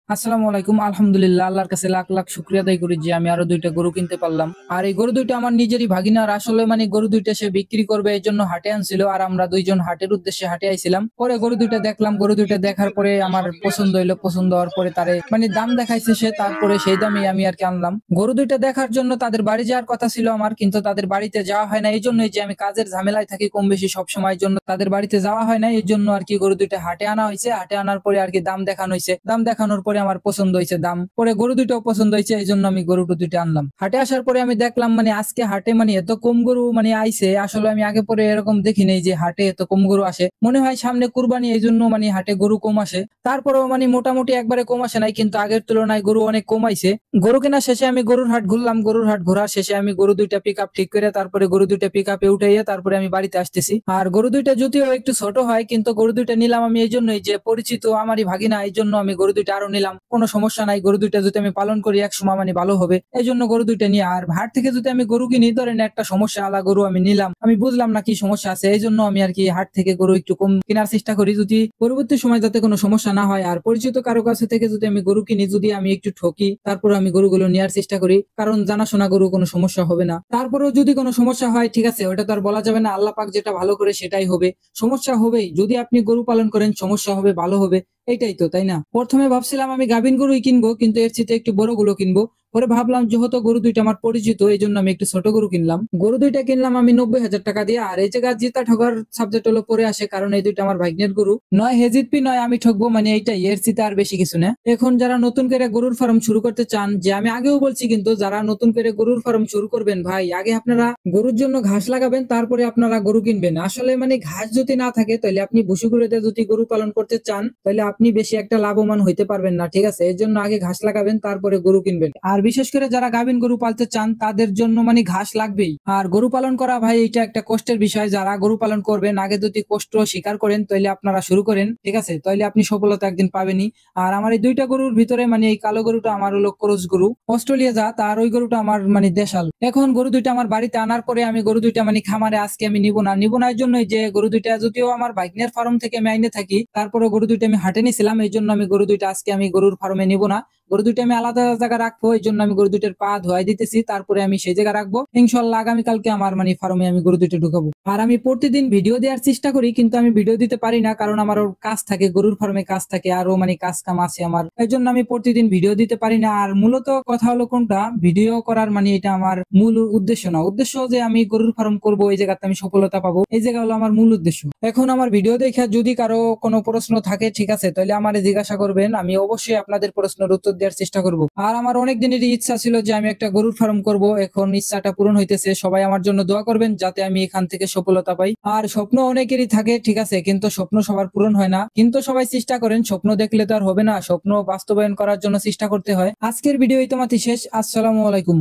আসসালামু আলাইকুম। আলহামদুলিল্লাহ, আল্লাহর কাছে লাখ লাখ শুকরিয়া আদায় করি যে আমি আরো দুইটা গরু কিনতে পারলাম। আর এই গরু দুইটা আমার নিজেরই ভাগিনার। আসলে গরু দুইটা সে বিক্রি করবে এই জন্য হাটে আনছিল, আর আমরা দুইজন হাটের উদ্দেশ্যে হাটে আইছিলাম। পরে গরু দুইটা দেখলাম, গরু দুইটা দেখার পরে আমার পছন্দ হইলো। পছন্দ হওয়ার পরে তারে দাম দেখাইছে সে, তারপরে সেই দামে আমি আর কি আনলাম। গরু দুইটা দেখার জন্য তাদের বাড়ি যাওয়ার কথা ছিল আমার, কিন্তু তাদের বাড়িতে যাওয়া হয় না। এই জন্যই যে আমি কাজের ঝামেলায় থাকি কম বেশি সব সময়ের জন্য তাদের বাড়িতে যাওয়া হয় না। এই জন্য আর কি গরু দুইটা হাটে আনা হয়েছে। হাটে আনার পরে আর কি দাম দেখানো হয়েছে। দাম দেখানোর পরে আমার পছন্দ হয়েছে দাম, পরে গরু দুইটাও পছন্দ হয়েছে, এই জন্য আমি গরু দুইটা আনলাম। হাটে আসার পরে আমি দেখলাম আজকে হাটে এত কম গরু আইছে। আসলে আমি আগে পরে এরকম দেখি নাই যে হাটে এত কম গরু আসে। মনে হয় সামনে কুরবানি, এই জন্য হাটে গরু কম আসে। তারপরেও মোটামুটি একবারে কম আসে নাই, কিন্তু আগের তুলনায় গরু অনেক কম আইছে। গরু কেনার শেষে আমি গরুর হাট ঘুরলাম। গরুর হাট ঘোরার শেষে আমি গরু দুইটা পিক আপ ঠিক করে তারপরে গরু দুইটা পিক আপে উঠাইয়া তারপরে আমি বাড়িতে আসতেছি। আর গরু দুইটা যদিও একটু ছোট হয়, কিন্তু গরু দুইটা নিলাম আমি এই জন্যই যে পরিচিত আমারই ভাগিনা, এই জন্য আমি গরু দুইটা আরো নিলাম। কোনো সমস্যা নাই, গরু দুইটা যদি আমি পালন করি এক সময় ভালো হবে, এই জন্য গরু দুইটা নিয়ে। আর হাট থেকে যদি আমি গরু কিনি, ধরেন একটা সমস্যা আলা গরু আমি নিলাম, আমি বুঝলাম না কি সমস্যা আছে, এই জন্য আমি আর কি হাট থেকে গরু একটু কম কেনার চেষ্টা করি, যদি পরবর্তী সময় যাতে কোনো সমস্যা না হয়। আর পরিচিত কারো কাছে থেকে যদি আমি গরু কিনি, যদি আমি একটু ঠকি, তারপর আমি গরুগুলো নেওয়ার চেষ্টা করি, কারণ জানাশোনা গরু কোনো সমস্যা হবে না। তারপরেও যদি কোনো সমস্যা হয়, ঠিক আছে, ওটা তো আর বলা যাবে না, আল্লাহ পাক যেটা ভালো করে সেটাই হবে। সমস্যা হবেই, যদি আপনি গরু পালন করেন সমস্যা হবে, ভালো হবে, এটাই তো, তাই না? প্রথমে ভাবছিলাম আমি গাভীন গরুই কিনবো, কিন্তু এর চেয়ে একটু বড় গুলো কিনবো। পরে ভাবলাম যেহেতু গরু দুইটা আমার পরিচিত, এই জন্য আমি একটু ছোট গরু কিনলাম। গরু দুইটা কিনলাম আমি 90,000 টাকা দিয়ে। আর এই জায়গায় জিতা ঠকার সাবজেক্ট হলো পরে আসে, কারণ এই দুইটা আমার ভাগ্নের গরু। নয় হেজিতপি নয় আমি ঠকবো, এইটাই, এর চেয়ে আর বেশি কিছু না। এখন যারা নতুন করে গরুর ফার্ম শুরু করতে চান, যে আমি আগেও বলছি, কিন্তু যারা নতুন করে গরুর ফার্ম শুরু করবেন, ভাই আগে আপনারা গরুর জন্য ঘাস লাগাবেন, তারপরে আপনারা গরু কিনবেন। আসলে ঘাস যদি না থাকে, তাহলে আপনি ভুসিগুলোতে যদি গরু পালন করতে চান, তাহলে আপনি বেশি একটা লাভবান হইতে পারবেন না, ঠিক আছে? এর জন্য আগে ঘাস লাগাবেন, তারপরে গরু কিনবেন। আর বিশেষ করে যারা গাভীন গরু পালতে চান, তাদের জন্য ঘাস লাগবেই। আর গরু পালন করা, ভাই, এটা একটা কষ্টের বিষয়। যারা গরু পালন করবেন, আগে যদি কষ্ট স্বীকার করেন, তাহলে আপনারা শুরু করেন, ঠিক আছে? তাহলে আপনি সফলতা একদিন পাবেনই। আর আমার এই দুইটা গরুর ভিতরে এই কালো গরুটা আমার হলো ক্রস গরু, অস্ট্রেলিয়া জাত, আর ওই গরুটা আমার দেশাল। এখন গরু দুইটা আমার বাড়িতে আনার পরে আমি গরু দুইটা খামারে আজকে আমি নিব না এর জন্যই যে গরু দুইটা যদিও আমার বাইকনের ফার্ম থেকে আমি আইনে থাকি, তারপরে গরু দুইটা আমি হাটে নিয়েছিলাম, এই জন্য আমি গরু দুইটা আজকে আমি গরুর ফার্মে নিব না। গরু দুইটা আমি আলাদা জায়গায় রাখবো, এই জন্য আমি গরু দুইটার পা ধোয়াই দিতেছি, তারপরে আমি সেই জায়গায় রাখবো। ইনশাল্লাহ আগামীকালকে আমার ফার্মে আমি গরু দুইটা ঢুকাবো। আর আমি প্রতিদিন ভিডিও দেওয়ার চেষ্টা করি, কিন্তু আমি ভিডিও দিতে পারি না, কারণ আমার ওর কাজ থাকে, গরুর ফার্মে কাজ থাকে, আরো কাজ কাম আছে আমার, এই জন্য আমি প্রতিদিন ভিডিও দিতে পারি না। আর মূলত কথা হলো কোনটা, ভিডিও করার এটা আমার মূল উদ্দেশ্য না। উদ্দেশ্য যে আমি গরুর ফার্ম করব, এই জায়গাতে আমি সফলতা পাবো, এই জায়গা হলো আমার মূল উদ্দেশ্য। এখন আমার ভিডিও দেখে যদি কারো কোনো প্রশ্ন থাকে, ঠিক আছে, তাহলে আমারে জিজ্ঞাসা করবেন, আমি অবশ্যই আপনাদের প্রশ্নের উত্তর দেওয়ার চেষ্টা করব। আর আমার অনেক দিনেরই ইচ্ছা ছিল যে আমি একটা গরুর ফার্ম করব, এখন ইচ্ছাটা পূরণ হইতেছে। সবাই আমার জন্য দোয়া করবেন যাতে আমি এখান থেকে সফলতা পাই। আর স্বপ্ন অনেকেরই থাকে, ঠিক আছে, কিন্তু স্বপ্ন সবার পূরণ হয় না। কিন্তু সবাই চেষ্টা করেন, স্বপ্ন দেখলে তো আর হবে না, স্বপ্ন বাস্তবায়ন করার জন্য চেষ্টা করতে হয়। আজকের ভিডিও এই তোমাতে শেষ। আসসালামু আলাইকুম।